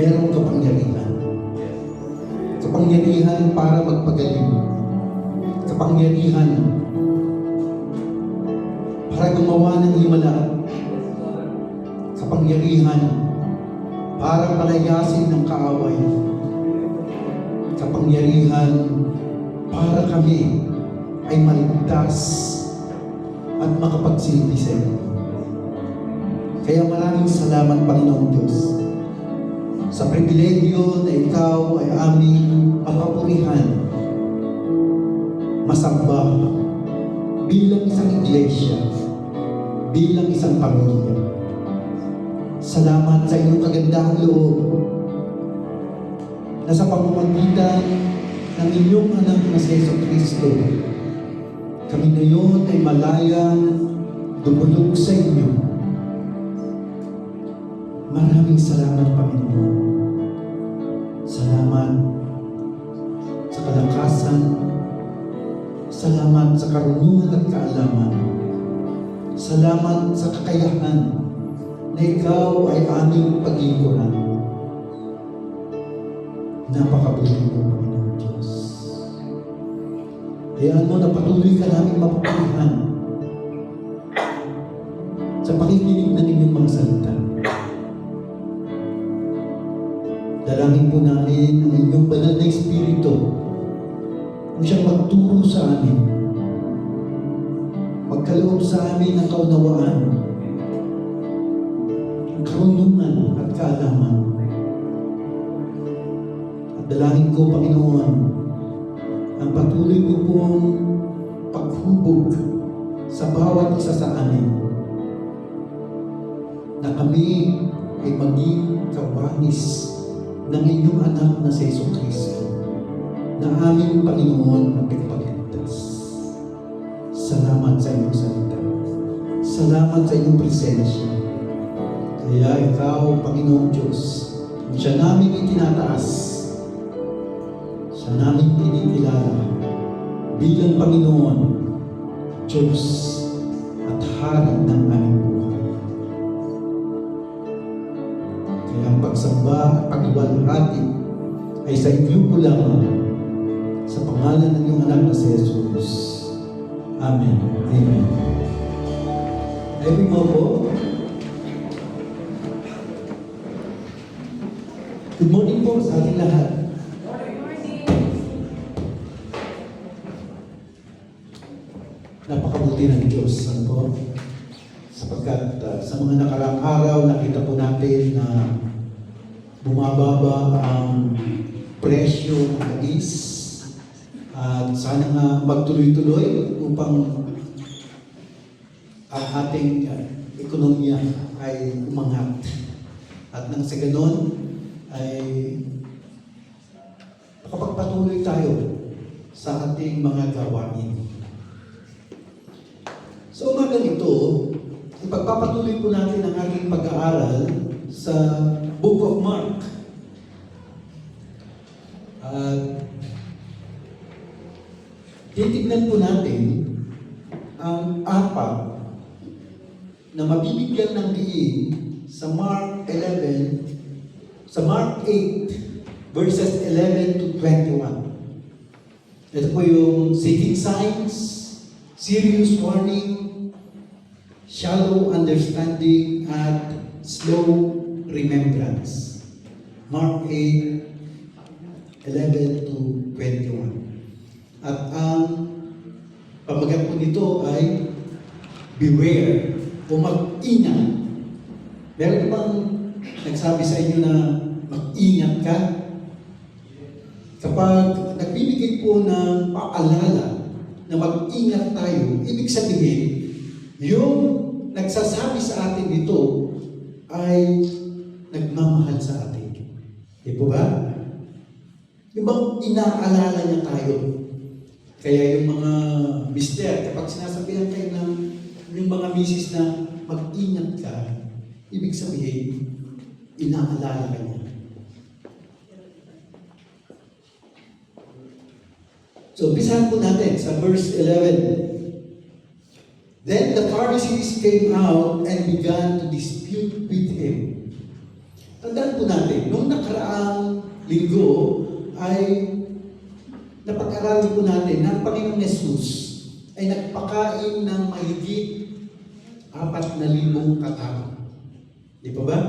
merong kapangyarihan. Kapangyarihan para magpagaling. Kapangyarihan para gumawa ng himala. Kapangyarihan para palayasin ng kaaway. Kapangyarihan para kami ay maligtas at makapagsilbi sa iyo. Kaya maraming salamat, Panginoong Diyos, sa pribilegyo na ikaw ay aming papapurihan, masamba bilang isang iglesia, bilang isang pamilya. Salamat sa iyong kagandahang loob na sa pamamagitan ng inyong anak na si Jesucristo, kami ngayon ay malayang dumulog sa inyo. Maraming salamat, Panginoon. Salamat sa kalakasan. Salamat sa karunungan at kaalaman. Salamat sa kakayahan na ikaw ay aming pag-iikuran. Napakabuti mo, Panginoon Diyos. Hayaan mo na patuloy ka namin mapapalihan sa pakikinig ng inyong mga salita. Dalangin po namin ang inyong banal na Espiritu kung siyang magturo sa amin, magkaloob sa amin ng kaunawaan, ang karunungan at kaalaman. At dalangin ko, Panginoon, ang patuloy mo pong paghubog sa bawat isa sa amin, na kami ay maging kawanis ng inyong anak na si Jesucristo, na aming Panginoon at Tagapagligtas. Salamat sa inyong salita. Salamat sa inyong presensya. Kaya ikaw, Panginoong Diyos, siya namin itinataas, siya namin pinikilala bilang Panginoon, Diyos at Hari ng aming buhay. Kaya ang pagsamba at pagwalhati ay sa inyo po lamang, sa pangalan ng iyong anak na si Jesus. Amen. Amen. Every mo po. Good morning po sa ating lahat. Napakabuti ng Diyos. Ano po? Sapagkat sa mga nakaraang araw, nakita po natin na bumababa ang presyo ng is, at sana nga magtuloy-tuloy upang ang ating ekonomiya ay umangat. At nang sa ganon ay makapagpatuloy tayo sa ating mga gawain. So umagang ito, ipagpapatuloy po natin ang ating pag-aaral sa Book of Mark. Titignan po natin ang apat na mabibigyan ng diin sa Mark 8, verses 11 to 21. Ito po yung seeking signs, serious warning, shallow understanding, at slow remembrance. Mark 8:11 to 21. At ang pamagat po nito ay beware o mag-ingat. Meron bang nagsabi sa inyo na mag-ingat ka? Kapag nagbibigay po ng paalala na mag-ingat tayo, ibig sabihin, yung nagsasabi sa atin dito ay nagmamahal sa atin. Di po ba? Yung bang inaalala niya tayo? Kaya yung mga mister, kapag sinasabihan kayo ng yung mga misis na mag-ingat ka, ibig sabihin, inaalala ka niya. So, umpisahan po natin sa verse 11. Then the Pharisees came out and began to dispute with him. Tandaan po natin, nung nakaraang linggo ay napag-aralan po natin na ang Panginoong Yesus ay nagpakain ng mahigit 4,000 katao. Di pa ba?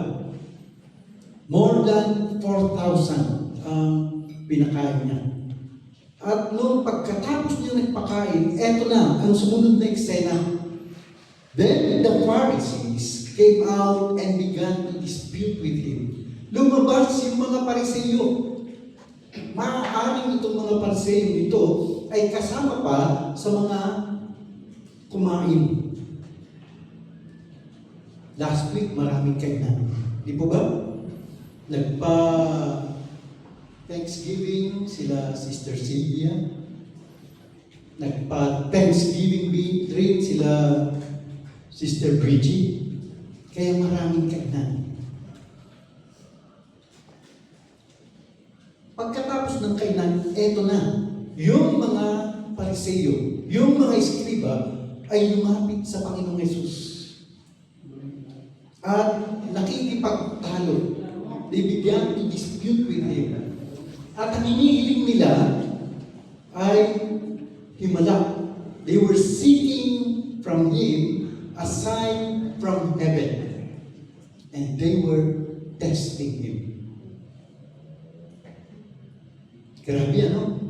More than 4,000 ang pinakain niya. At nung pagkatapos niya nagpakain, eto na ang sumunod na eksena. Then the Pharisees came out and began to dispute with him. Lumabas yung mga Pariseo. Maaaring itong mga Pariseo ito ay kasama pa sa mga kumain. Last week, maraming kainan. Di po ba? Nagpa-Thanksgiving sila Sister Sylvia. Nagpa-Thanksgiving rin sila Sister Bridget. Kaya maraming kainan. Pagkatapos ng kainan, eto na. Yung mga Pariseo, yung mga Eskriba, ay lumapit sa Panginoong Yesus. At nakikipagtalo. They began to dispute with him. At ang hinihiling nila ay himala. They were seeking from him a sign from heaven. And they were testing him. Grabe, ano?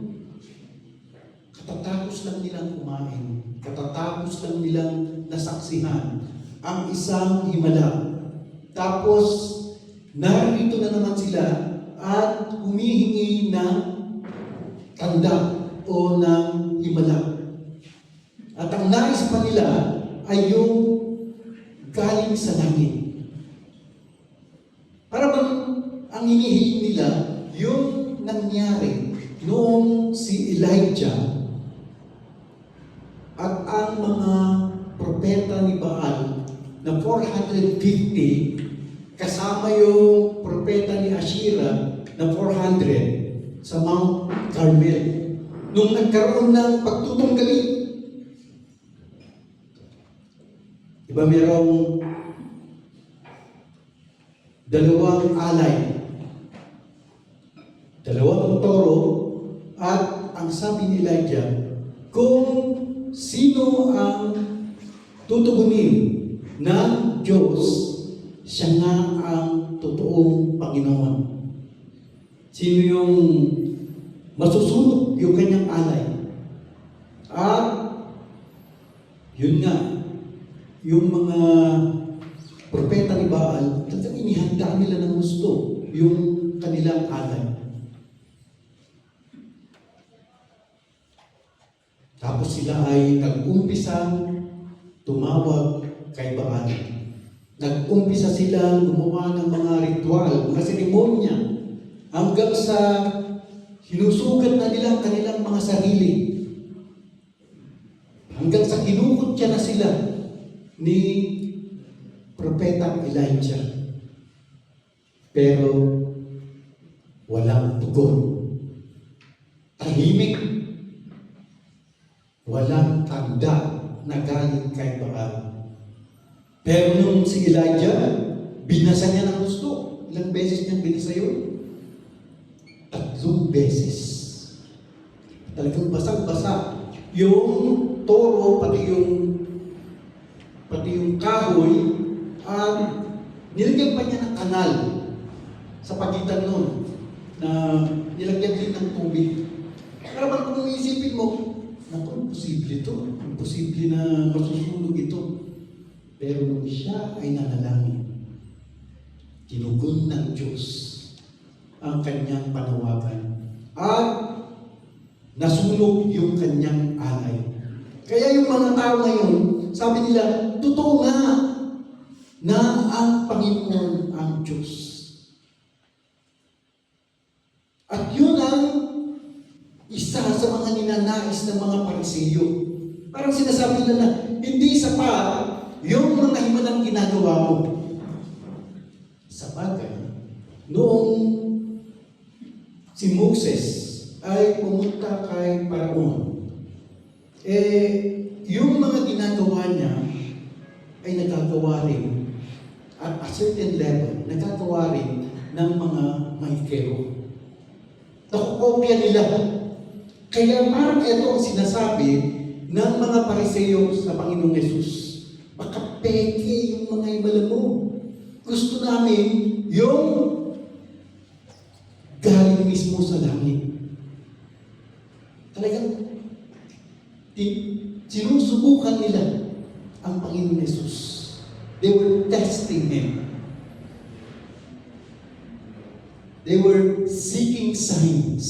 Katatapos lang nilang kumain. Katatapos lang nilang nasaksihan ang isang himala. Tapos, narito na naman sila at humihingi ng tanda o ng himala. At ang nais pa nila ay yung galing sa langit. Para bang ang hinihiling nila yung nangyari noong si Elijah at ang mga propeta ni Baal na 450 kasama yung propeta ni Asherah na 400 sa Mount Carmel. Nung nagkaroon ng pagtutunggali, diba merong dalawang alay, dalawang toro, at ang sabi ni Elijah, kung sino ang tutugunin ng Diyos, siya nga ang totoong Panginoon. Sino yung masusunod yung kanyang alay. At yun nga, yung mga propeta ni Baal, talagang inihanda nila ng gusto yung kanilang alay. Tapos sila ay nag-umpisang tumawag kay Baal. Nag-umpisa silang gumawa ng mga ritual, mga seremonya, hanggang sa hinusugat na nila ang kanilang mga sarili. Hanggang sa kinukutya na sila ni Propeta Elijah. Pero walang tugon. Tahimik. Walang tanda na galing kay Baal. Pero nung si Elijah, binasa niya ng gusto. Ilang beses niyang binasa yun? 3 beses. Talagang basag-basa. Yung toro, pati yung kahoy, nilagyan pa niya ng kanal sa pagitan nun na nilagyan din ng tubig. Pero kung isipin mo, naku, imposible ito. Imposible na masusunog ito. Pero nung siya ay nanalangin, tinugon ng Diyos ang kanyang panawagan at nasunog yung kanyang alay. Kaya yung mga tao ngayon, sabi nila, totoo nga na ang Panginoon ang Diyos. At yun ang isa sa mga ninanais ng mga Pariseo. Parang sinasabi nila na hindi sapat yung mga himalang ginagawa mo. Sa bagay, noong si Moses ay pumunta kay Paraon, yung mga ginagawa niya ay nagagawa rin at a certain level, nagagawa rin ng mga maikero. Nakukopya nila. Kaya parang ito ang sinasabi ng mga Pariseo sa Panginoong Yesus. Baka peke yung mga himala mo. Gusto namin yung galing mismo sa langit. Talagang sinusubukan nila ang Panginoong Yesus. They were testing Him. They were seeking signs.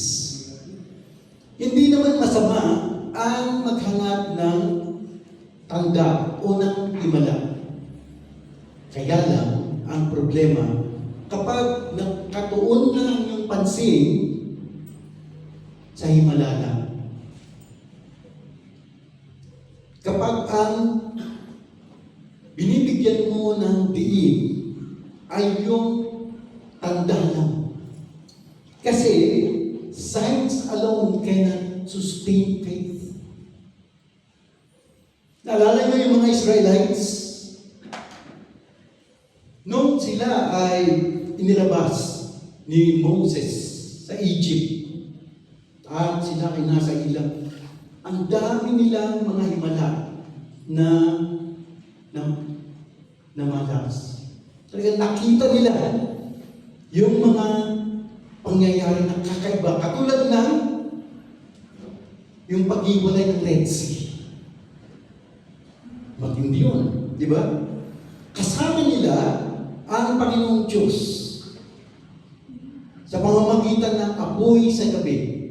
Hindi naman masama ang maghanap ng tanda o ng himala. Kaya lang, ang problema, kapag nakatuon na ang iyong pansin sa himala lang, kapag ang binibigyan mo ng diin ay yung tanda lang. Kasi signs alone cannot sustain faith. Naalala niyo yung mga Israelites? Nung sila ay inilabas ni Moses sa Egypt at sila ay nasa ilang, ang dami nilang mga himala na malas. Talagang nakita nila yung mga pangyayari na kakaiba. Katulad ng yung pag-iwalay ng Red Sea. Matindi yun, di ba? Kasama nila ang Panginoong Diyos sa pamamagitan ng apoy sa gabi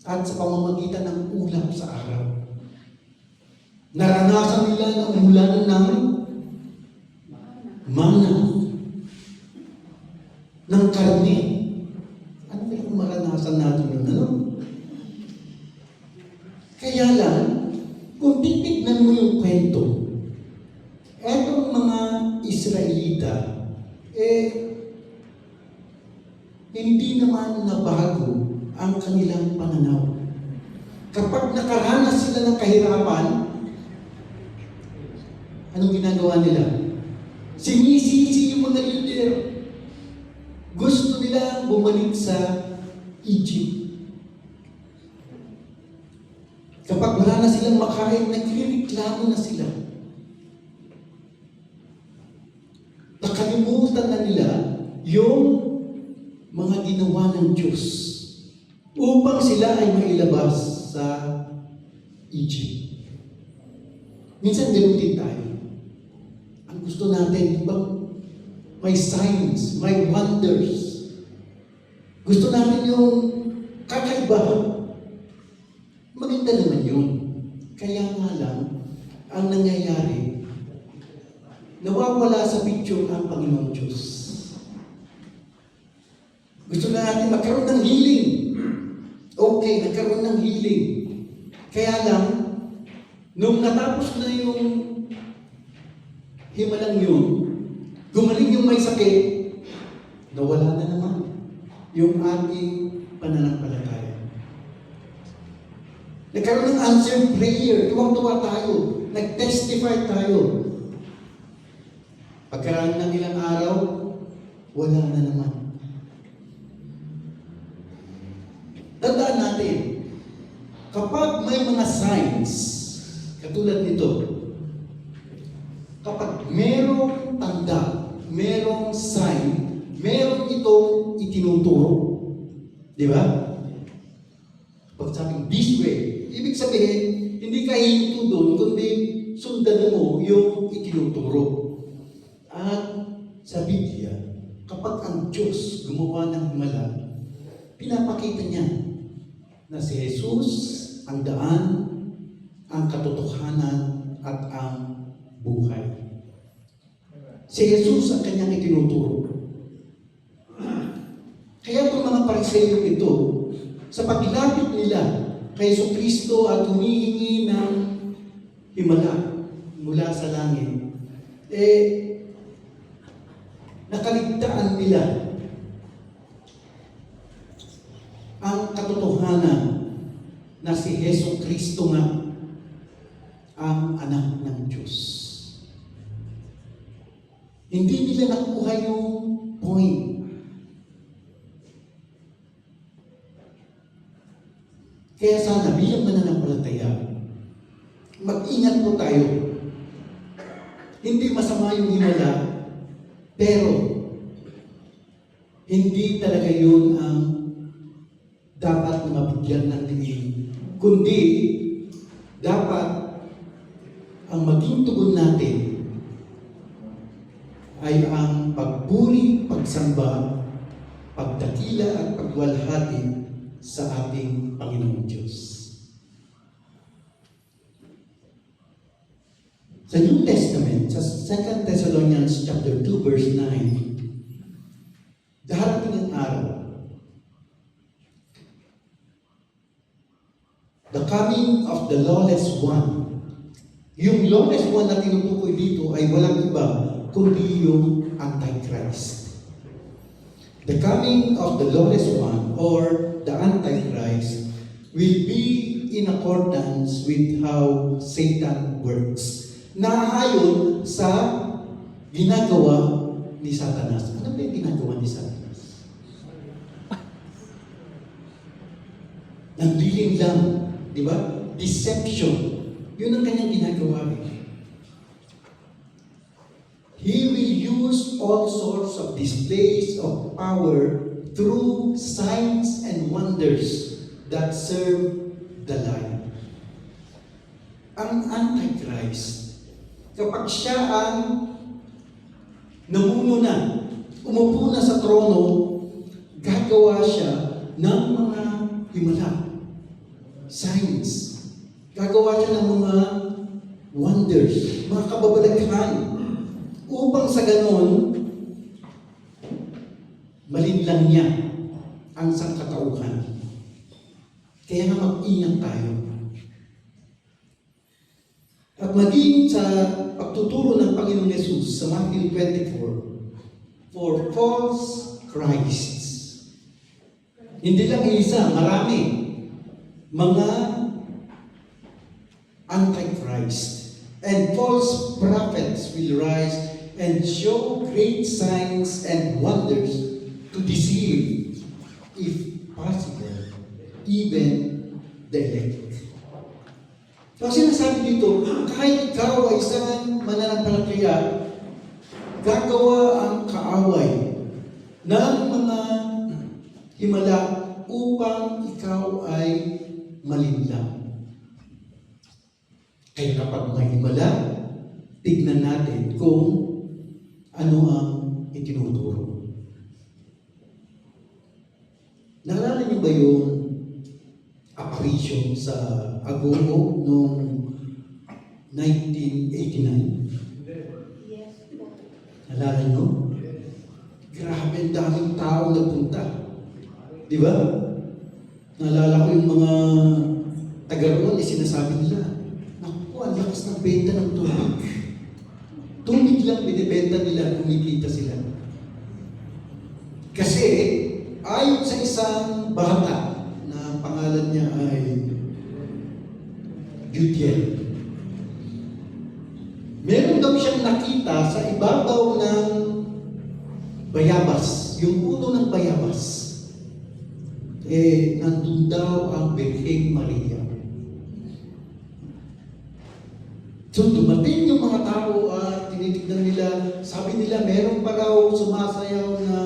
at sa pamamagitan ng ulap sa araw. Naranasan nila na umulan ng mana, ng karne. Ano kaya kung maranasan natin yun? Ano? Kaya lang, kung titignan mo yung kwento, etong mga Israelita, hindi naman nabago ang kanilang pananaw. Kapag nakaranas sila ng kahirapan, anong ginagawa nila? Sinisisi yung mga leader. Gusto nila bumalik sa Egypt. Kapag wala na silang makain, nagre-reklamo na sila. Nakalimutan na nila yung mga ginawa ng Diyos upang sila ay mailabas sa Egypt. Minsan ganoon din tayo. Ang gusto natin, diba? May signs, may wonders. Gusto natin yung kakaiba. Maganda naman yun. Kaya nga lang, ang nangyayari, nawawala sa picture ang Panginoong Diyos. Gusto na natin magkaroon ng healing. Okay, nagkaroon ng healing. Kaya lang, nung natapos na yung himalang yun, gumaling yung may sakit, nawala na naman yung ating pananampalataya. Nagkaroon ng answered prayer. Tuwang-tuwa tayo. Nag-testify tayo. Pagkaraan ng ilang araw, wala na naman. Tandaan natin, kapag may mga signs, katulad nito, kapag merong tanda, merong sign, merong itong itinuturo. Di ba? Pag sabing this way, ibig sabihin, hindi ka hinto doon, kundi sundan mo yung itinuturo. At sa Biblia, kapag ang Diyos gumawa ng himala, pinapakita niya na si Jesus ang daan, ang katotohanan, at ang buhay. Si Jesus ang kanyang itinuturo. Kaya itong mga Pariseo ito, sa paglapit nila kay Jesucristo at humihingi ng himala mula sa langit, nakaligtaan nila ang katotohanan na si Jesucristo nga ang anak ng Diyos. Hindi nila nakuha yung point. bilang mananampalataya, mag-ingat po tayo. Hindi masama yung himala, pero hindi talaga yun ang dapat na mabigyan ng tingin. Kundi, dapat ang maging tugon natin ay ang pagburi, pagsamba, pagdakila at pagwalhati sa ating Panginoong Diyos. Sa New Testament, sa 2 Thessalonians chapter 2, verse 9, darating ang araw, the coming of the lawless one. Yung lawless one na tinutukoy dito ay walang iba, kundi yung Antichrist. The coming of the lawless one or the Antichrist will be in accordance with how Satan works. Naayon sa ginagawa ni Satanas. Ano ba yung ginagawa ni Satanas? Nandiling lang, di ba? Deception. Yun ang kanyang ginagawa. He will use all sorts of displays of power through signs and wonders that serve the lie. Ang Antichrist, kapag siya ang namuno na, umupo na sa trono, gagawa siya ng mga himala, signs. Gagawa siya ng mga wonders, mga kababalaghan, upang sa ganon, malinlang niya ang sangkatauhan. Kaya nga mag-ingat tayo. At maging sa pagtuturo ng Panginoong Yesus sa Matthew 24, for false Christs. Hindi lang isa, marami. Mga Antichrist and false prophets will rise and show great signs and wonders to deceive, if possible, even the elect. So, sinasabi dito, kahit ikaw ay isang mananampalataya, gagawa ang kaaway ng mga himala upang ikaw ay malinlang. Kaya kapag may himala, tignan natin kung ano ang itinuturo. Naalala niyo ba yung apparition sa Agogo noong 1989? Yes po. Naalala niyo? Grabe, ang daming tao nagpunta. Di ba? Naalala ko yung mga taga-roon, sinasabi nila, naku, ang lakas ng benta ng tubig. Tubig lang binibenta nila, kumikita sila. Kasi, ayon sa isang bata na pangalan niya ay Judiel, meron daw siyang nakita sa ibabaw ng bayabas, yung puno ng bayabas. Nandun daw ang Birheng Maria. So dumating yung mga tao at tinitignan nila, sabi nila meron pa raw sumasayaw na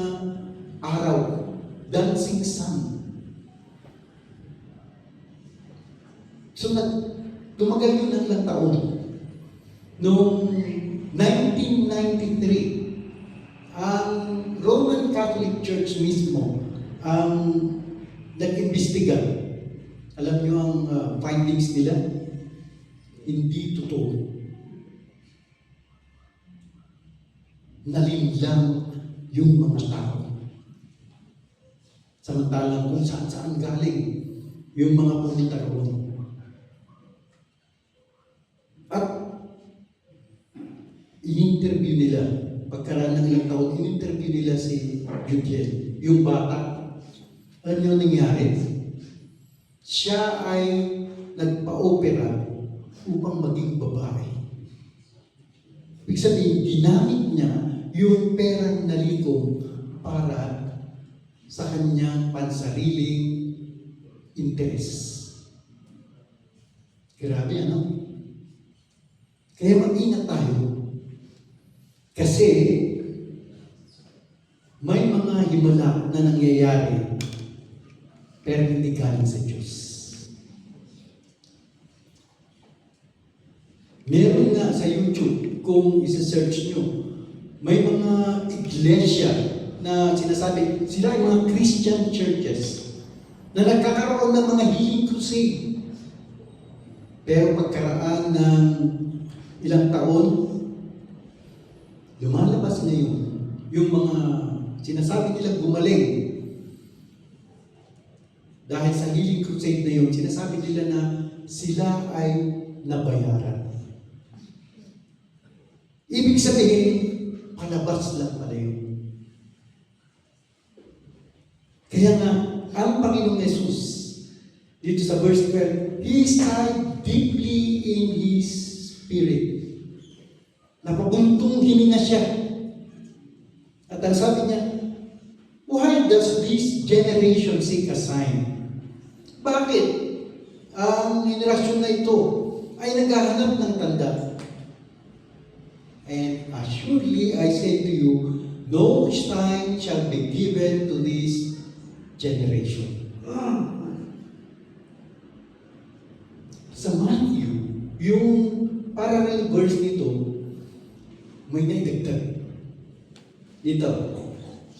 araw, dancing sun. So tumagal yun ng ilang taon. Noong 1993, ang Roman Catholic Church mismo ang nag-imbestiga. Alam niyo ang findings nila? Hindi totoo. Nalinlang yung mga tao. Samantalang kung saan galing yung mga pumunta roon. At in-interview nila, pagkaraan ng ilang taon, in-interview nila si Judiel, yung bata. Ano yung nangyari? Siya ay nagpa-opera upang maging babae. Ibig sabihin, ginamit niya yung perang nalikom para sa kanyang pansariling interes. Grabe, ano? Kaya mag-ingat tayo. Kasi may mga himala na nangyayari pero hindi galing sa Diyos. Meron nga sa YouTube, kung isa-search nyo, may mga iglesia na sinasabi, sila ay mga Christian churches na nagkakaroon ng mga healing crusade. Pero pagkaraan ng ilang taon, lumalabas na yung mga sinasabi nilang gumaling. Dahil sa healing crusade na yun, sinasabi nila na sila ay nabayaran. Ibig sabihin, palabas lang pala yun. Kaya nga, ang Panginoong Yesus, dito sa verse 12, He sighed deeply in His spirit. Napabuntong hininga siya. At ang sabi niya, why does this generation seek a sign? Bakit ang henerasyon na ito ay naghahanap ng tanda? And assuredly I say to you, no sign shall be given to this generation. Sa Matthew, yung parallel verse nito, may naidagdag. Dito,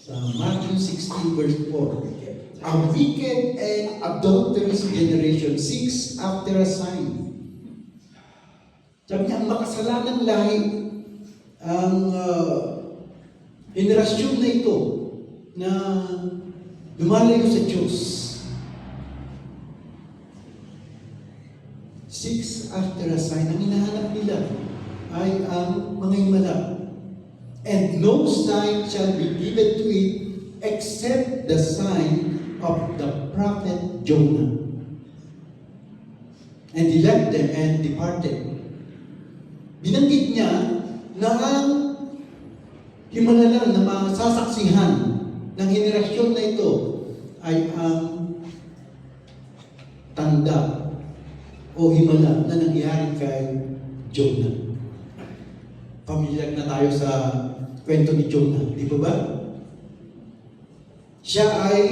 sa Matthew 16 verse 4, a wicked and adulterous generation seeks after a sign. Sabi niya, ang makasalanang lahi, ang henerasyon na ito na lumalayo sa Diyos, seeks after a sign. Ang hinahanap nila ay ang mga himala. And no sign shall be given to it except the sign of the prophet Jonah. And he left them and departed. Binanggit niya na ang himala lang na masasaksihan ng henerasyon na ito ay ang tanda o himala na nangyari kay Jonah. Pamilyar na tayo sa kwento ni Jonah, di ba ba? Siya ay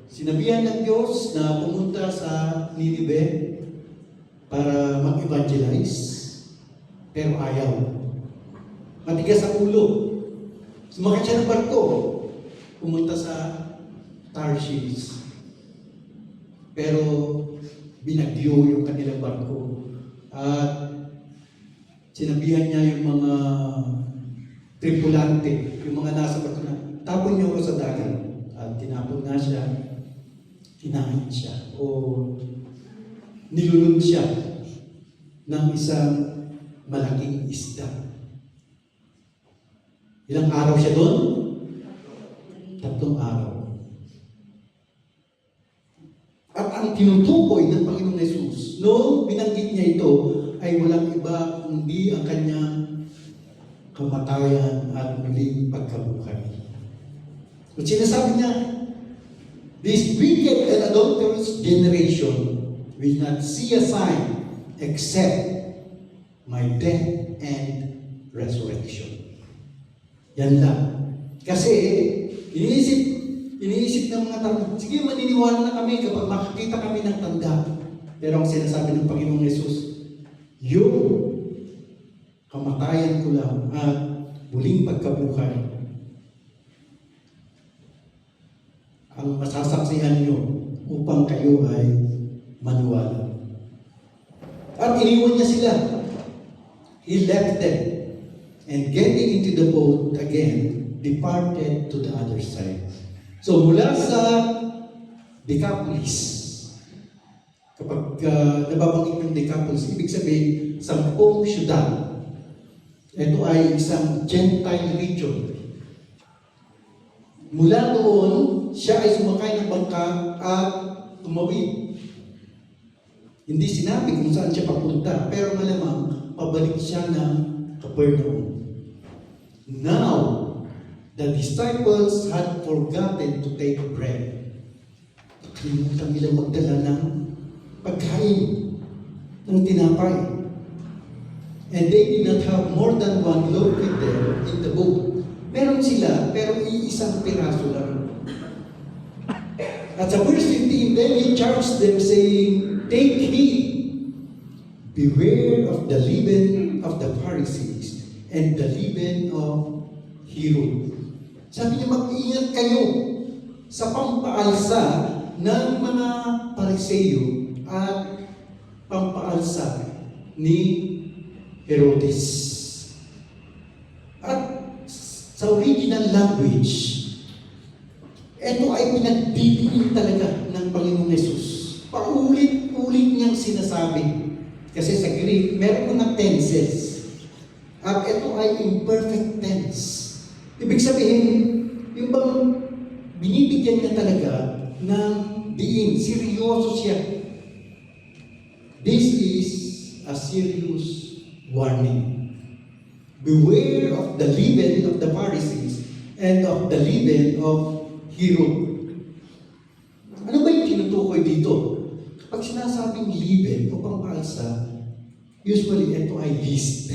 sinabihan ng Diyos na pumunta sa Nineveh para mag-evangelize, pero ayaw. Matigas ang ulo. Sumakit siya ng barko, pumunta sa Tarshish. Pero binagyo yung kanilang barko. At sinabihan niya yung mga tripulante, yung mga nasa barko na, tapon niyo ako sa dagat. At tinapon nga siya, kinain siya, o nilulun siya ng isang malaking isda. Ilang araw siya doon? 3 araw. At ang tinutukoy ng Panginoong Yesus, noong binanggit niya ito, ay walang iba kundi ang kanyang kamatayan at muling pagkabuhay. At sinasabi niya, this wicked and adulterous generation will not see a sign except my death and resurrection. Yan lang. Kasi iniisip ng mga tao, sige, maniniwala na kami kapag makakita kami ng tanda. Pero ang sinasabi ng Panginoong Yesus, yung kamatayan ko lang at muling pagkabuhay ang masasaksihan nyo upang kayo ay maniwala. At iniwan niya sila. He left them, and getting into the boat again, departed to the other side. So mula sa Decapolis, kapag nababanggit yung Decapolis, ibig sabihin, 10 syudad. Ito ay isang Gentile region. Mula doon, siya ay sumakay ng bangka at tumawid. Hindi sinabi kung saan siya papunta, pero malamang pabalik siya ng Capernaum. Now, the disciples had forgotten to take bread. Nakalimutan nila magdala ng pagkain. ng tinapay. And they did not have more than one loaf with them in the boat. Meron sila, pero iisang piraso lang. At sa verse 15, then he charged them saying, take heed, beware of the leaven of the Pharisees and the leaven of Herod. Sabi niya, mag-iingat kayo sa pampaalsa ng mga Pariseo at pampaalsa ni Herodes. At sa original language, ito ay pinagdidiin talaga ng Panginoong Yesus. Paulit-ulit niyang sinasabi. Kasi sa Greek, meron mga tenses. At ito ay imperfect tense. Ibig sabihin, yung bang binibigyan niya talaga ng diin, seryoso siya. This is a serious warning. Beware of the leaven of the Pharisees and of the leaven of Herod. Ano ba yung tinutukoy dito? Kapag sinasabing leaven o pampalsa, usually ito ay yeast.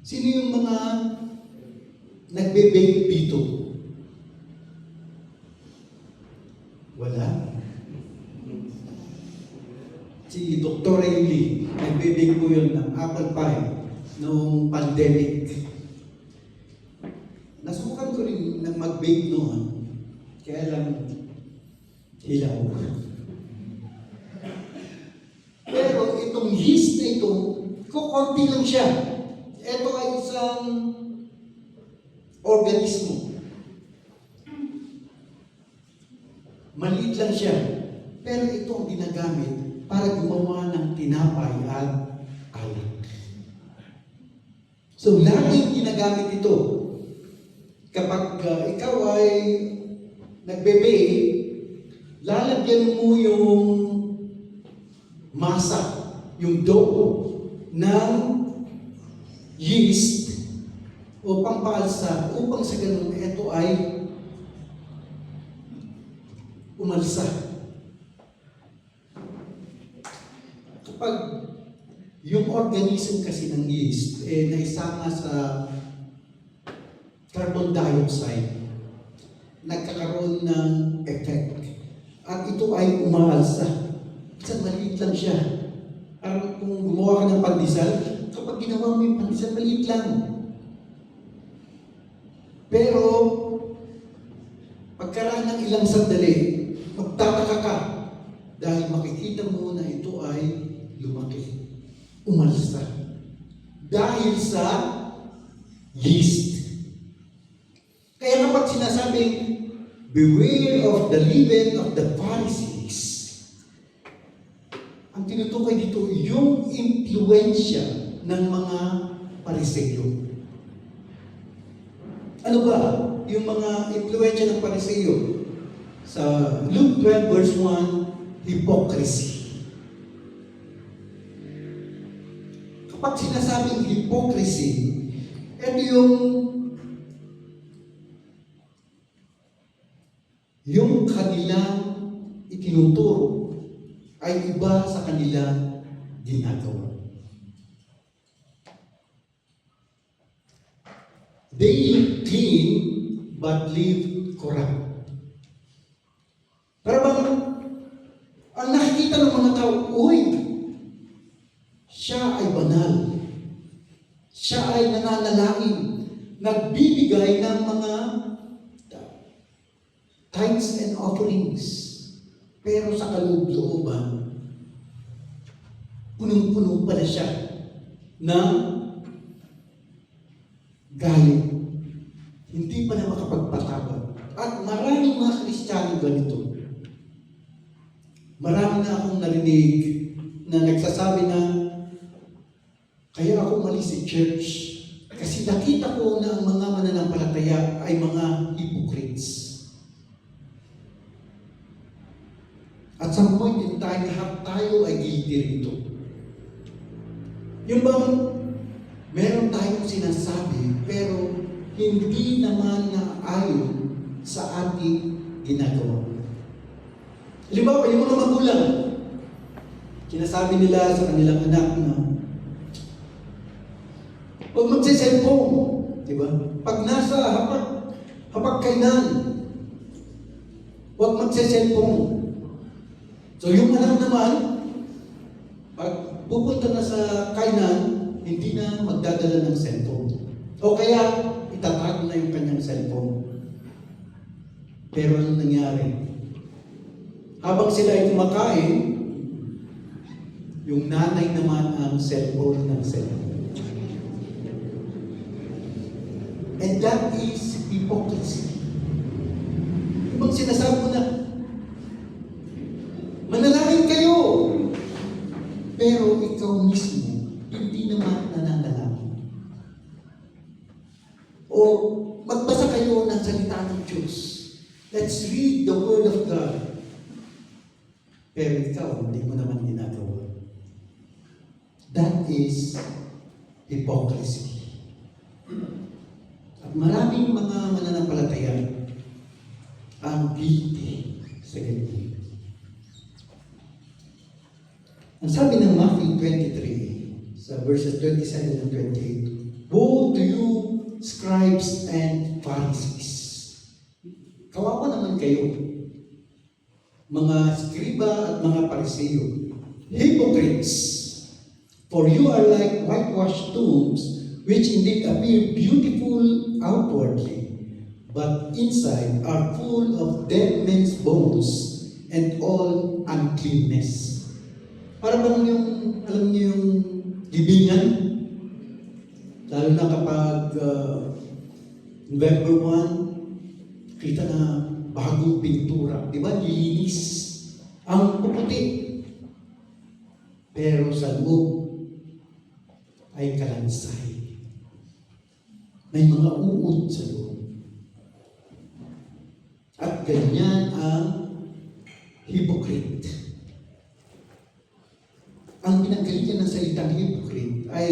Sino yung mga nagbe-bake dito? Wala. Si Dr. Riley, nagbe-bake po yun ng apple pie noong pandemic. Nasubukan ko rin ng mag-bake noon. Kaya lang, hilaw. Pero itong yeast na ito, kukunti lang siya. Ito ay isang organismo. Maliit lang siya. Pero ito ang ginagamit para gumawa ng tinapay at alak. So, laging ginagamit ito. Kapag ikaw ay nagbe-bake, lalagyan mo yung masa, yung dough ng yeast o pampalsa upang sa ganun ito ay umalsa. Kapag yung organism kasi ng yeast naisama sa carbon dioxide, nagkakaroon ng effect. At ito ay umaalsa. Isang maliit lang siya. Parang kung gumawa ka ng pandesal, kapag ginawa mo yung pandesal, maliit lang. Pero, pagkaraan ng ilang sandali, magtataka ka dahil makikita mo na ito ay lumaki. Umalsa. Dahil sa yeast. Kaya kapag sinasabing, beware of the leaven of the Pharisees, ang tinutukoy dito, yung impluensya ng mga Pariseo. Ano ba yung mga impluensya ng Pariseo? Sa Luke 12 verse 1, hypocrisy. Kapag sinasabing hypocrisy, ito yung kanilang itinuturo ay iba sa kanilang ginagawa. They look clean but live corrupt. Pero bang ang nakikita ng mga tao, uy, siya ay banal. Siya ay nananalangin, nagbibigay ng mga tithes and offerings. Pero sa kaloob-looban, punong-puno pala siya ng galit. Hindi pa na makapagpatawad. At maraming mga Kristiyano ganito. Marami na akong narinig na nagsasabi na kaya ako umalis sa church kasi nakita ko na ang mga mananampalataya ay mga hypocrites. At some point in time, lahat tayo ay guilty rito. Yung bang meron tayong sinasabi, pero hindi naman naayon sa ating ginagawa. Halimbawa, yung mga magulang, Sinasabi nila sa kanilang anak na huwag magsiselfone. Di ba? Pag nasa hapag-kainan, huwag magsiselfone. So yung anak naman, pag pupunta na sa kainan, hindi na magdadala ng cellphone. O kaya, itatago na yung kanyang cellphone. Pero anong nangyari? Habang sila ay kumakain, yung nanay naman ang cellphone ng cellphone. And that is hypocrisy. Ibang sinasabi mo na, manalangin kayo, pero ikaw mismo, hindi naman nananalangin. O magbasa kayo ng salita ng Diyos. Let's read the Word of God. Pero ikaw, hindi mo naman ginagawa. That is hypocrisy. At maraming mga mananampalataya ang guilty sa ganyan. Ang sabi ng Matthew 23, sa verses 27 and 28, woe to you, scribes and Pharisees. Kawawa naman kayo, mga skriba at mga Pariseo, hypocrites, for you are like whitewashed tombs, which indeed appear beautiful outwardly, but inside are full of dead men's bones and all uncleanness. Para bang yung, alam niyo yung libingan? Lalo na kapag November 1, kita na bagong pintura. Di ba? Linis. Ang puputi. Pero sa loob ay kalansay. May mga uod sa loob. At ganyan ang hypocrite. Ang pinanggalitan ng salitang hypocrite ay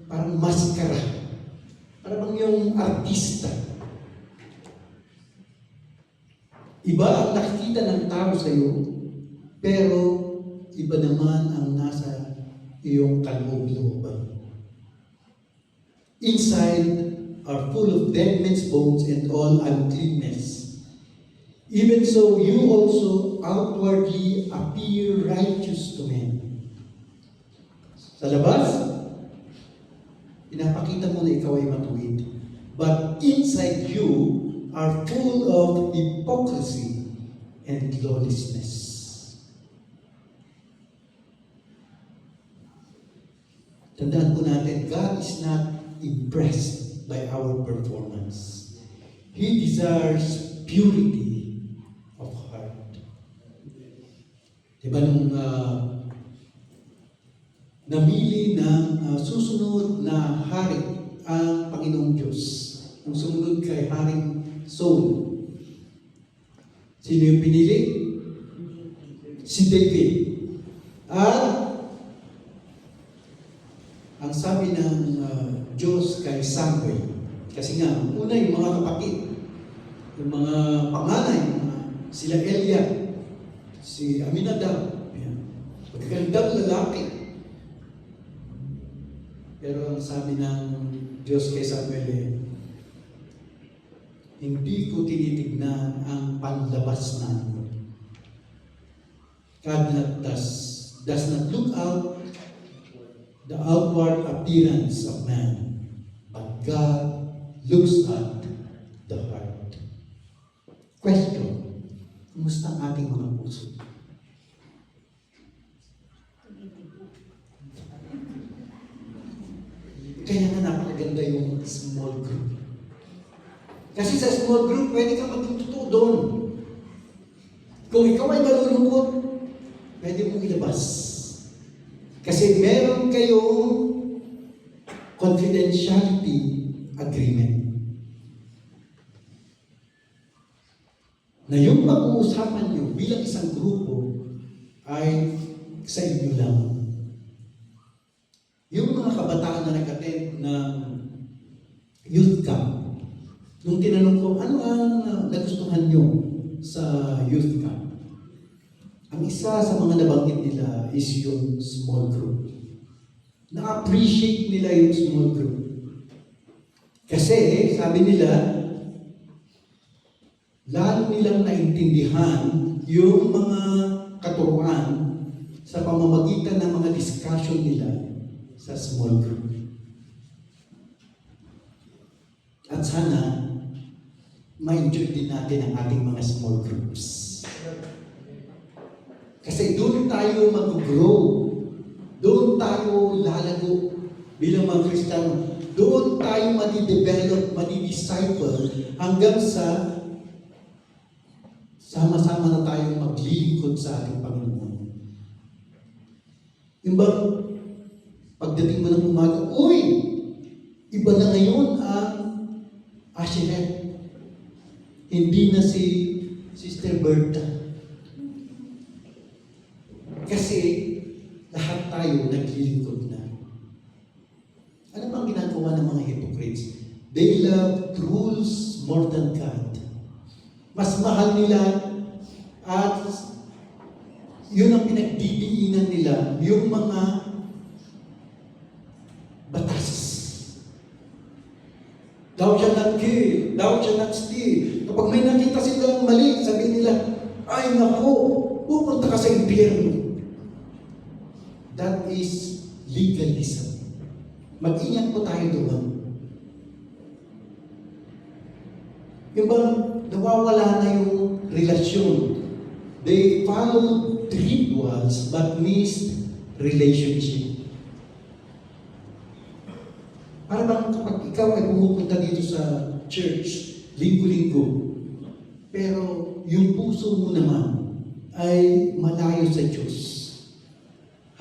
parang maskara. Parang yung artista. Iba ang nakikita ng tao sa iyo, pero iba naman ang nasa iyong kaloob-looban. Inside are full of dead men's bones and all uncleanness. Even so, you also outwardly appear righteous to men. Sa labas, pinapakita mo na ikaw ay matuwid. But inside you are full of hypocrisy and lawlessness. Tandaan po natin, God is not impressed by our performance. He desires purity of heart. Diba nung namili ng susunod na hari ang Panginoong Diyos. Nung sumunod kay Haring Saul. Sino yung pinili? Si David. At ang sabi ng Diyos kay Samuel, kasi nga, una yung mga kapatid, yung mga panganay, sila Elia, si Aminadab, magagandang lalaki. Pero ang sabi ng Diyos kay Samuel, hindi ko tinitignan ang panlabas namin. God does not look out the outward appearance of man, but God looks at the heart. Question, kumusta ang ating mga puso? Kaya nga napakaganda yung small group. Kasi sa small group, pwede kang maging totoo doon. Kung ikaw ay malulungkot, pwede mong ilabas. Kasi meron kayong confidentiality agreement. Na yung pag-uusapan nyo bilang isang grupo ay sa inyo lang. Yung mga kabataan na nag-attend ng youth camp, nung tinanong ko, ano ang nagustuhan nyo sa youth camp? Ang ang isa sa mga nabanggit nila is yung small group. Na-appreciate nila yung small group. Kasi, sabi nila, lalo nilang naintindihan yung mga katuruan sa pamamagitan ng mga discussion nila sa small group. At sana, ma-enjoy din natin ang ating mga small groups. Kasi doon tayo mag-grow. Doon tayo lalago bilang mga Kristiyano. Doon tayo madi-develop, madi-disciple hanggang sa sama-sama na tayong maglilingkod sa ating Panginoon. Yung bang pagdating mo ng umaga, uy! Iba na ngayon ang Asheret. Hindi na si Sister Berta. Kasi lahat tayo naglilingkod na. Ano bang ginagawa ng mga hypocrites? They love rules more than God. Mas mahal nila at yun ang pinagdidiinan nila, yung mga batas. Thou shalt not kill, thou shalt not steal. Kapag may nakita silang mali, sabihin nila, ay naku, pupunta ka sa impyerno. That is legalism. Mag-ingat po tayo doon. Yung bang nawawala na yung relasyon. They followed rituals but missed relationship. Para bang kapag ikaw ay pumupunta dito sa church, linggo-linggo, pero yung puso mo naman ay malayo sa Diyos.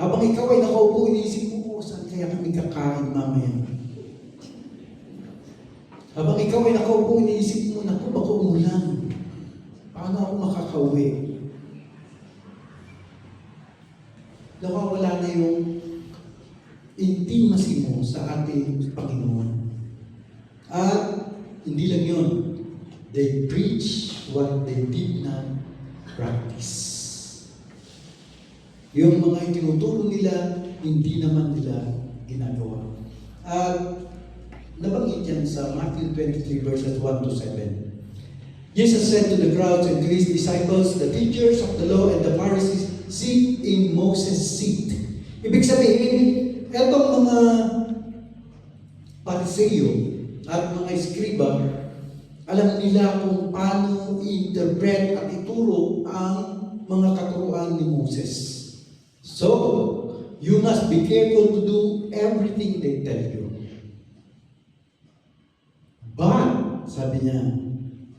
Habang ikaw ay nakaupo, iniisip mo, saan kaya kami kakain mamaya? Habang ikaw ay nakaupo, iniisip mo, naku, baka umulan. Paano ako makakauwi? Nawawala na yung intimacy mo sa ating Panginoon. At hindi lang yun. They preach what they did not practice. Yung mga itinuturo nila, hindi naman nila ginagawa. At nabanggit yan sa Matthew 23 verses 1 to 7. Jesus said to the crowds and to his disciples, the teachers of the law and the Pharisees sit in Moses' seat. Ibig sabihin, etong mga Pariseo at mga Eskriba, alam nila kung paano i-interpret at ituro ang mga katuruan ni Moses. So, you must be careful to do everything they tell you. But, sabi niya,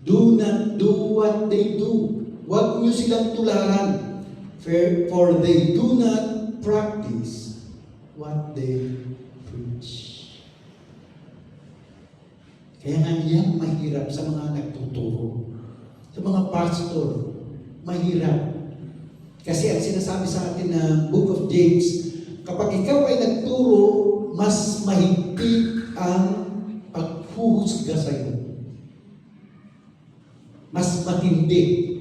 do not do what they do. Huwag niyo silang tularan. For they do not practice what they preach. Kaya nga yan mahirap sa mga nagtuturo. Sa mga pastor, mahirap. Kasi ang sinasabi sa atin na Book of James, kapag ikaw ay nagturo, mas mahigpit ang paghuhusga sa iyo. Mas matindi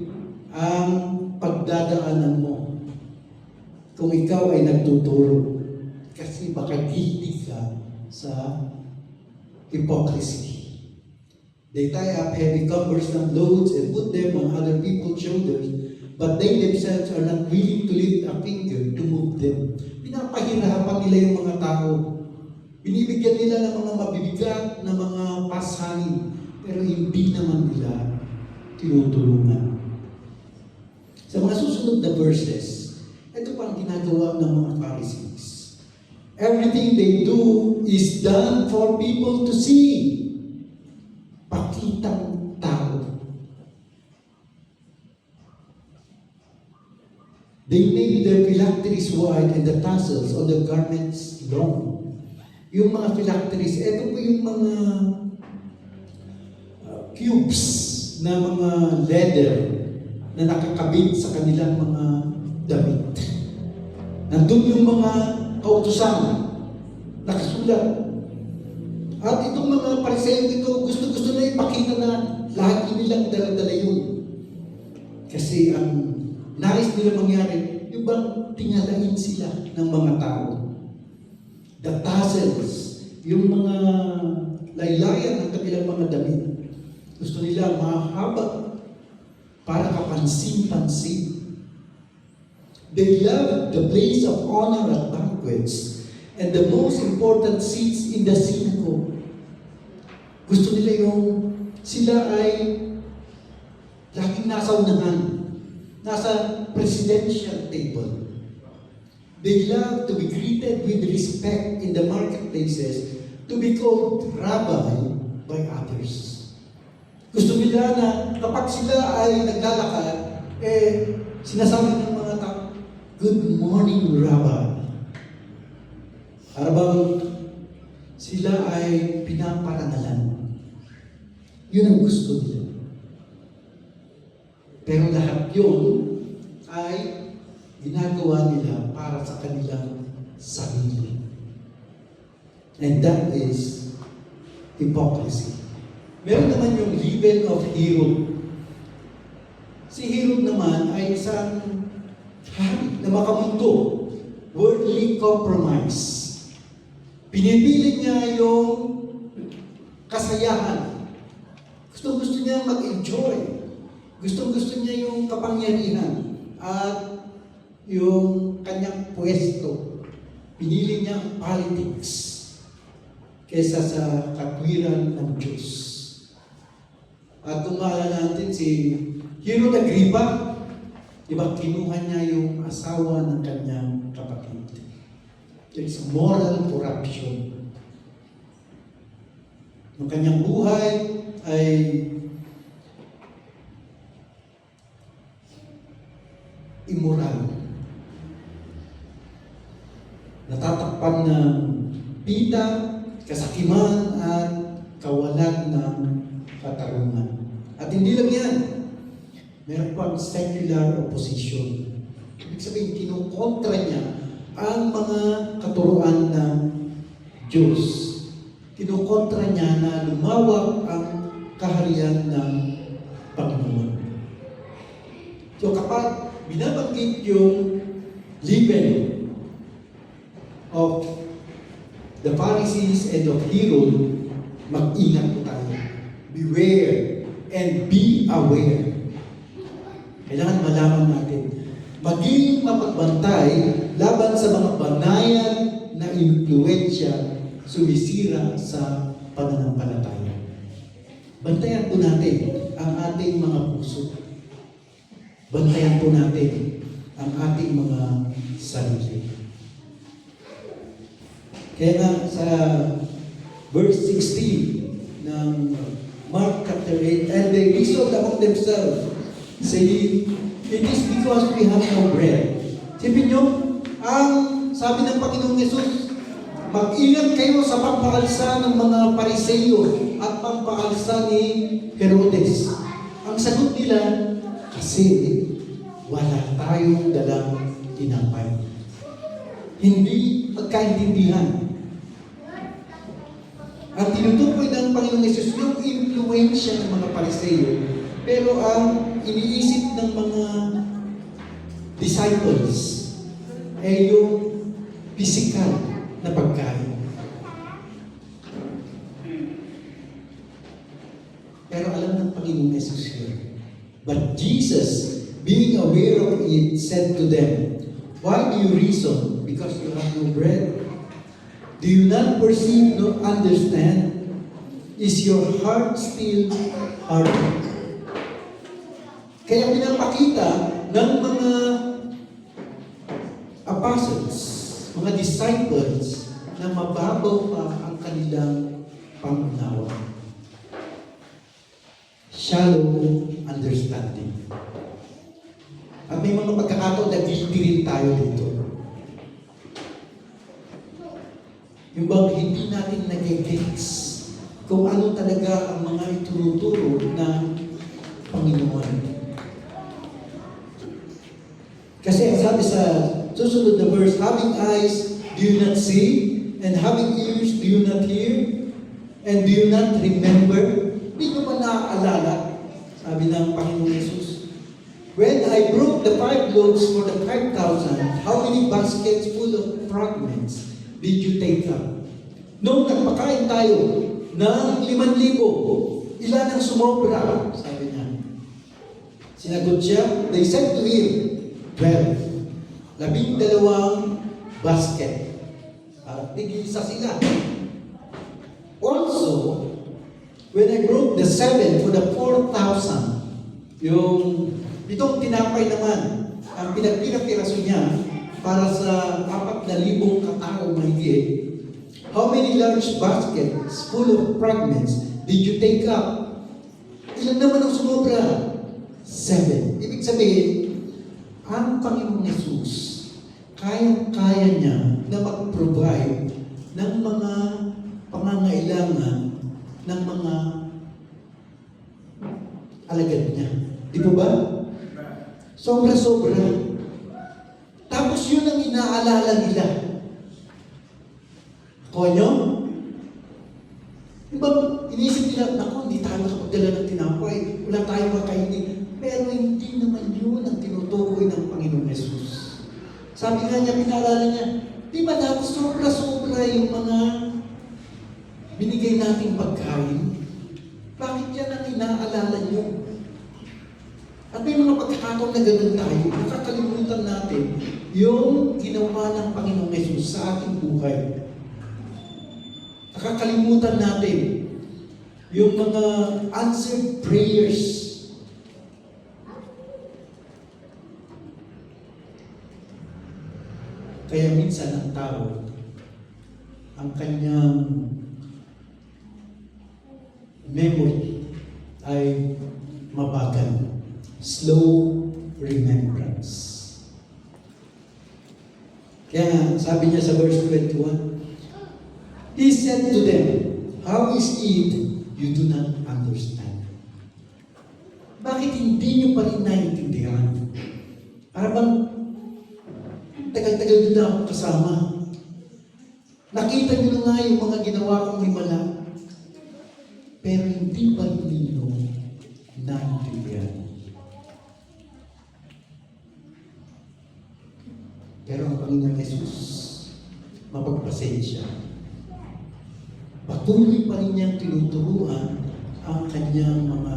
ang pagdadaanan mo kung ikaw ay nagtuturo. Kasi baka guilty ka sa hypocrisy. They tie up heavy cumbersome loads and put them on other people's shoulders, but they themselves are not willing to lift a finger to move them. Pinapahirapan nila yung mga tao. Binibigyan nila ng mga mabibigat na mga pasanin, pero hindi naman nila tinutulungan. Sa mga susunod na verses, ito pa ang ginagawa ng mga Pharisees. Everything they do is done for people to see. Pakitang tao. They made their phylacteries wide and the tassels on the garments long. Yung mga phylacteries, ito po yung mga cubes na mga leather na nakakabit sa kanilang mga damit. Nandun yung mga kautusan nakasulat. At itong mga Pariseo ito, gusto-gusto na ipakita na lahat nilang dala-dala yun. Kasi ang nais nila mangyari, yung bang tingalain sila ng mga tao. The tassels, yung mga laylayan ng kanilang mga damit. Gusto nila mahaba para kapansin-pansin. They love the place of honor at banquets and the most important seats in the synagogue. Gusto nila yung sila ay laging nasa unahan, nasa presidential table. They love to be greeted with respect in the marketplaces, to be called rabbi by others. Gusto nila na kapag sila ay naglalakad, sinasabi ng mga tao, "Good morning, Rabbi." Para bang sila ay pinaparangalan. Yun ang gusto nila. Pero lahat yun ay ginagawa nila para sa kanilang sarili. And that is hypocrisy. Meron naman yung level of Herod. Si Herod naman ay isang hari na makamundo, worldly compromise. Pinipili niya yung kasayahan. Gusto niya mag-enjoy. Gusto niya yung kapangyarihan at yung kanyang pwesto. Pinili niya ang politics kaysa sa katwiran ng Diyos. At kung maalala natin si Herod Agrippa, di ba, kinuha niya yung asawa ng kanyang kapatid. It's moral corruption. Yung kanyang buhay ay immoral. Natatakpan ng pita, kasakiman at kawalan ng katarungan. At hindi lang yan. Meron pang secular opposition. Ibig sabihin, kinukontra niya ang mga katuruan ng Diyos. Kinukontra niya na lumawak ang kaharian ng Panginoon. So kapag binabanggit yung level of the Pharisees and of Herod, mag-ingat po tayo. Beware and be aware. Kailangan malaman natin. Maging mapagbantay laban sa mga banayan na impluensya sumisira sa pananampalataya. Bantayan po natin ang ating mga puso. Bantayan po natin ang ating mga sarili. Kaya nga sa verse 16 ng Mark chapter 8, "And they reasoned among themselves, saying, It is because we have no bread." Sipin nyo, ang sabi ng Panginoong Yesus, mag-ingat kayo sa pagpaalsa ng mga Pariseyo at pagpaalsa ni Herodes. Ang sagot nila, kasi wala tayong dalang tinapay. Hindi pagkaintindihan. Ang tinutukoy ng Panginoong Yesus yung impluensya ng mga Pariseyo, pero ang iniisip ng mga disciples ay yung physical na pagkain. Pero alam ng Panginoong Yesus yun. But Jesus, being aware of it, said to them, "Why do you reason? Because you have no bread? Do you not perceive nor understand? Is your heart still hardened?" Kaya pinapakita ng mga apostles, mga disciples, na mababaw pa ang kanilang pangunawa. Shallow understanding. At may mga pagkakataon na guilty rin tayo dito. Yung bang hindi natin nag-gets kung ano talaga ang mga itunuturo ng Panginoon. Kasi ang sabi sa susunod na verse, "Having eyes, do you not see? And having ears, do you not hear? And do you not remember?" Hindi nyo ba naaalala? Sabi ng Panginoon Jesus. When I broke the 5 loaves for the 5,000, how many baskets full of fragments did you take up? Nung nagpakain tayo ng 5,000, ilan ang sumobra? Sabi niya. Sinagot siya, they said to him, 12. 12 basket. Tig-isa sila. Also, when I broke the 7 for the 4,000, yung itong tinapay naman, ang pinagpirapiraso niya para sa 4,000 katao mahigit, how many large baskets full of fragments did you take up? Ilan naman ang sumobra? 7. Ibig sabihin, ang Panginoong Yesus, kayang-kaya niya na mag-provide ng mga pangangailangan ng mga alagad niya. Di po ba? Sobra-sobra. Tapos yun ang inaalala nila. Ako nyo? Diba, inisip nila, naku, hindi tayo makapagdala ng tinapay. Wala tayong makainin. Pero hindi naman yun ang tinutukoy ng Panginoong Yesus. Sabi nga niya, pinaalala niya, di ba dapat sobra-sobra yung mga binigay nating pagkain? Bakit yan ang inaalala niyo? At may mga pagkakataon na ganun tayo, nakakalimutan natin yung ginawa ng Panginoong Yesus sa ating buhay. Nakakalimutan natin yung mga answered prayers. Kaya minsan ang tao, ang kanyang memory ay mabagal. Slow remembrance. Kaya sabi niya sa verse 21, He said to them, how is it you do not understand? Bakit hindi niyo pa rin naiintindihan? Para bang tagal-tagal din na ako kasama. Nakita niyo na nga yung mga ginawa kong himala. Pero hindi pa rin ninyo naiintindihan. Pero ang Panginoon Jesus, mapagpasensya. Patuloy pa rin niyang tinuturuan ang kanyang mga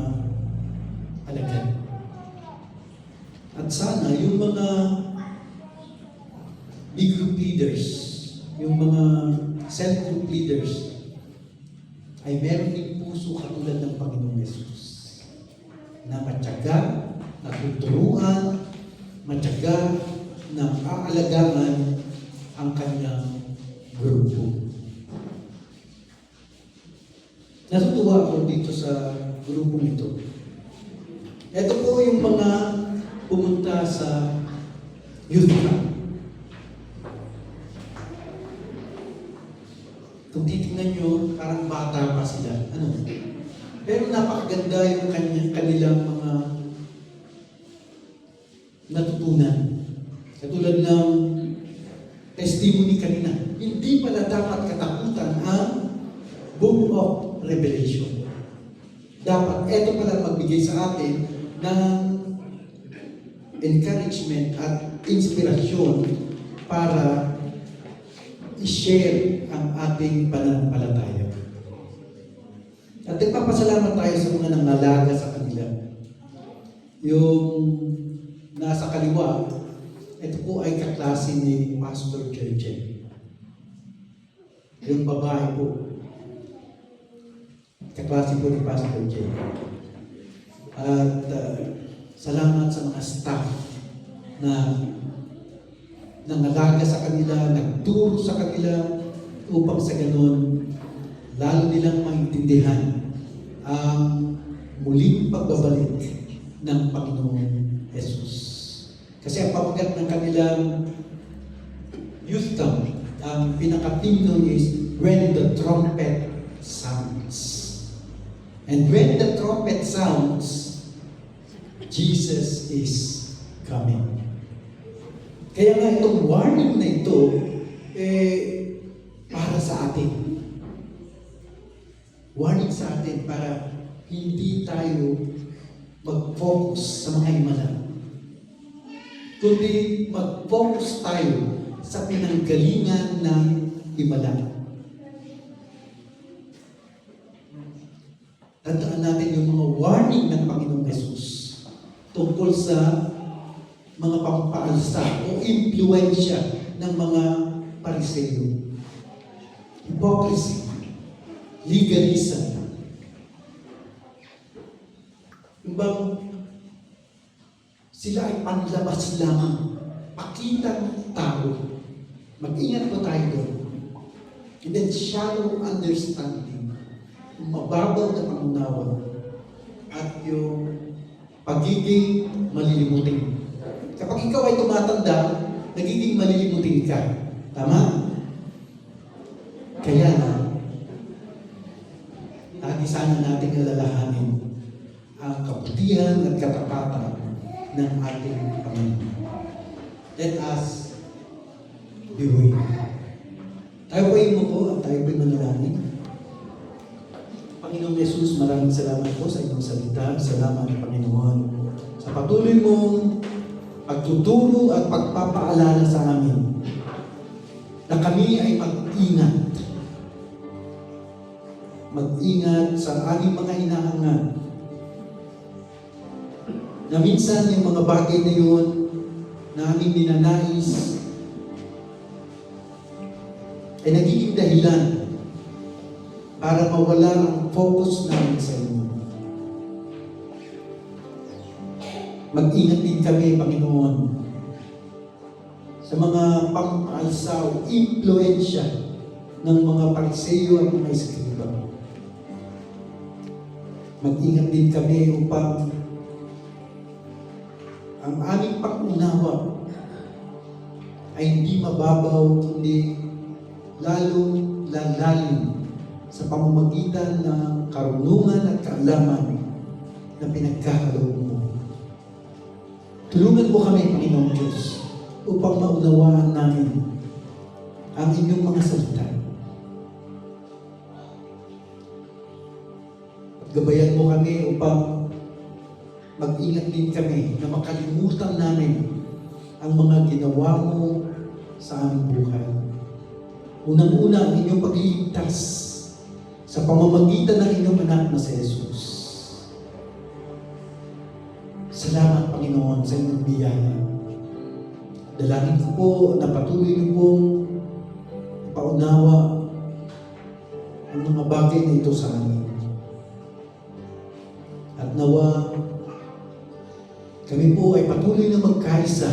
alagad. At sana yung mga big group leaders, yung mga cell group leaders, ay meron din puso katulad ng Panginoong Yesus na matyaga, natuturuan, matyaga na aalagaan ang kanyang grupo. Natutuwa ako dito sa grupong ito. Ito po yung mga pumunta sa youth camp. Kung titingnan nyo, parang bata pa sila. Ano? Pero napakaganda yung kanilang mga natutunan. Katulad ng testimony kanina. Hindi pala dapat katakutan ang book of Revelation. Dapat ito pala magbigay sa atin ng encouragement at inspirasyon para i-share ang ating pananampalataya. At nagpapasalamat tayo sa mga nangalaga sa kanila. Yung nasa kaliwa, ito po ay kaklase ni Pastor Jerjen. Yung babae po, kaklase po ni Pastor Jerjen. At salamat sa mga staff na nangalaga sa kanila, nagturo sa kanila upang sa ganun lalo nilang maintindihan ang muling pagbabalik ng Panginoong Yesus. Kasi ang pamagat ng kanilang youth camp, ang pinaka-theme nun is when the trumpet sounds. And when the trumpet sounds, Jesus is coming. Kaya nga itong warning na ito, para sa atin. Warning sa atin para hindi tayo mag-focus sa mga himala. kundi mag-focus tayo sa pinanggalingan ng himala. Tandaan natin yung mga warning ng Panginoong Yesus tungkol sa mga pampaalsa o impluensya ng mga Pariseo. Hypocrisy, legalism. Yung bang sila ay panlabas lamang, pakitang tao. Mag-ingat po tayo doon. And then shallow understanding, yung mababaw na pangunawa, at yung pagiging malilimutin. Kapag ikaw ay tumatanda, nagiging malilimutin ka. Tama? Kaya na, lagi sana nating alalahanin ang kabutihan at katapatan ng ating Panginoon. Let us beware. Tayo po yung mupo at tayo po yung manalangin. Panginoong Yesus, maraming salamat po sa inyong salita. Salamat, Panginoon, sa patuloy mong pagtuturo at pagpapaalala sa amin na kami ay mag-ingat. Mag-ingat sa aming mga hinahangad. Na minsan yung mga bagay na yun na aming ninanais ay nagiging dahilan para mawala ang focus namin sa inyo. Mag-ingat din kami, Panginoon, sa mga pampaalsa o impluensya ng mga Pariseo at mga Eskriba. Mag-ingat din kami upang ang aming pag-unawa ay hindi mababaw, kundi lalong lalalim sa pamamagitan ng karunungan at kaalaman na pinagkakaloob mo. Tulungan mo kami, Panginoong Diyos, upang maunawaan namin ang inyong mga salita. At gabayan mo kami upang mag-ingat din kami na makalimutan namin ang mga ginawa mo sa aming buhay. Unang-una, ang inyong pagliligtas sa pamamagitan ng inyong anak na si Jesus. Salamat, Panginoon, sa inyong biyaya. Dalangin ko po na patuloy niyo pong paunawa ang mga bagay na ito sa amin. At nawa, kami po ay patuloy na magkaisa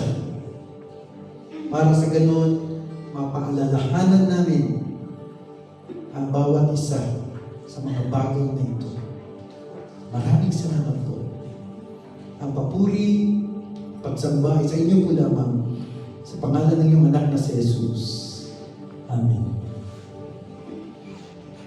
para sa ganon mapaalalahanan namin ang bawat isa sa mga bagay na ito. Maraming salamat po. Ang papuri, pagsamba ay sa inyo po lamang sa pangalan ng iyong anak na si Jesus. Amen.